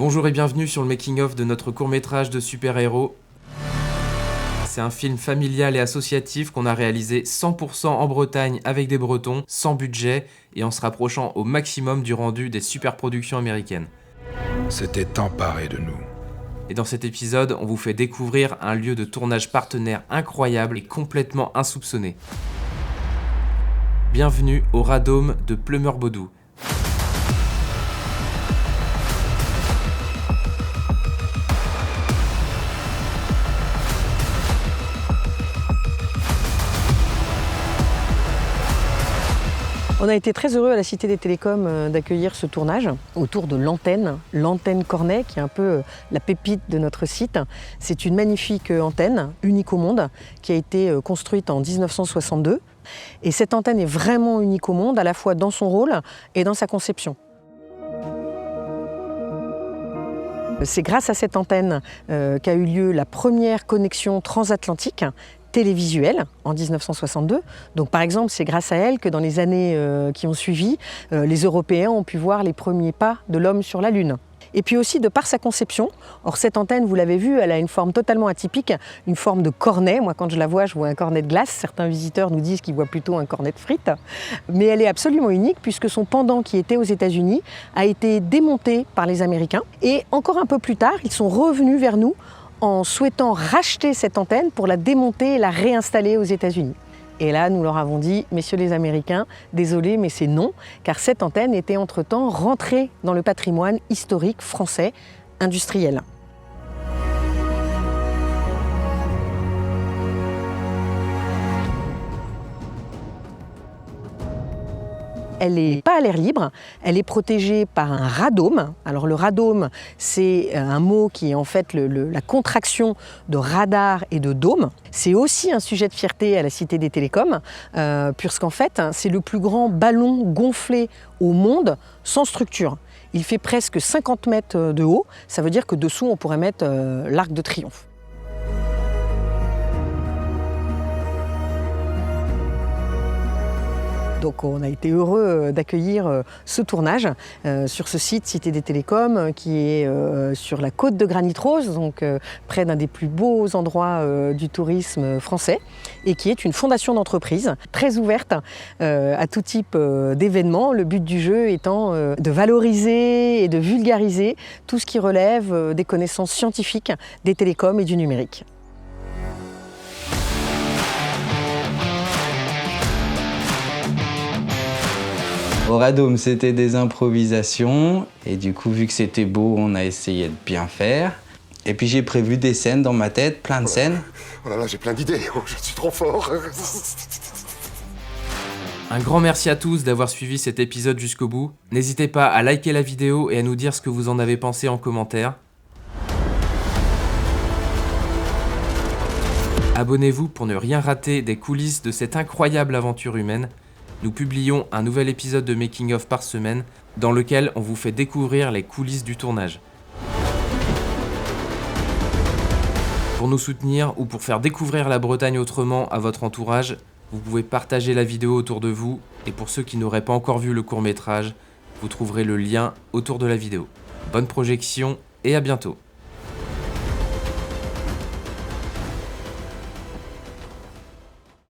Bonjour et bienvenue sur le making-of de notre court-métrage de super-héros. C'est un film familial et associatif qu'on a réalisé 100% en Bretagne avec des Bretons, sans budget et en se rapprochant au maximum du rendu des super-productions américaines. S'était emparé de nous. Et dans cet épisode, on vous fait découvrir un lieu de tournage partenaire incroyable et complètement insoupçonné. Bienvenue au Radome de Pleumeur-Bodou. On a été très heureux à la Cité des Télécoms d'accueillir ce tournage autour de l'antenne Cornet, qui est un peu la pépite de notre site. C'est une magnifique antenne, unique au monde, qui a été construite en 1962. Et cette antenne est vraiment unique au monde, à la fois dans son rôle et dans sa conception. C'est grâce à cette antenne qu'a eu lieu la première connexion transatlantique télévisuelle en 1962. Donc par exemple, c'est grâce à elle que dans les années qui ont suivi, les Européens ont pu voir les premiers pas de l'homme sur la Lune. Et puis aussi de par sa conception. Or cette antenne, vous l'avez vu, elle a une forme totalement atypique, une forme de cornet. Moi quand je la vois, je vois un cornet de glace. Certains visiteurs nous disent qu'ils voient plutôt un cornet de frites. Mais elle est absolument unique puisque son pendant qui était aux États-Unis a été démonté par les Américains. Et encore un peu plus tard, ils sont revenus vers nous en souhaitant racheter cette antenne pour la démonter et la réinstaller aux États-Unis. Et là, nous leur avons dit, messieurs les Américains, désolé, mais c'est non, car cette antenne était entre-temps rentrée dans le patrimoine historique français industriel. Elle n'est pas à l'air libre, elle est protégée par un radome. Alors le radome, c'est un mot qui est en fait la contraction de radar et de dôme. C'est aussi un sujet de fierté à la Cité des Télécoms, puisqu'en fait, c'est le plus grand ballon gonflé au monde sans structure. Il fait presque 50 mètres de haut, ça veut dire que dessous, on pourrait mettre l'Arc de Triomphe. Donc on a été heureux d'accueillir ce tournage sur ce site Cité des Télécoms qui est sur la côte de Granit Rose, donc près d'un des plus beaux endroits du tourisme français et qui est une fondation d'entreprise très ouverte à tout type d'événements. Le but du jeu étant de valoriser et de vulgariser tout ce qui relève des connaissances scientifiques des télécoms et du numérique. Au Radome, c'était des improvisations et du coup, vu que c'était beau, on a essayé de bien faire. Et puis j'ai prévu des scènes dans ma tête, plein de scènes. Oh là là, j'ai plein d'idées, je suis trop fort. Un grand merci à tous d'avoir suivi cet épisode jusqu'au bout. N'hésitez pas à liker la vidéo et à nous dire ce que vous en avez pensé en commentaire. Abonnez-vous pour ne rien rater des coulisses de cette incroyable aventure humaine. Nous publions un nouvel épisode de Making of par semaine dans lequel on vous fait découvrir les coulisses du tournage. Pour nous soutenir ou pour faire découvrir la Bretagne autrement à votre entourage, vous pouvez partager la vidéo autour de vous et pour ceux qui n'auraient pas encore vu le court-métrage, vous trouverez le lien autour de la vidéo. Bonne projection et à bientôt.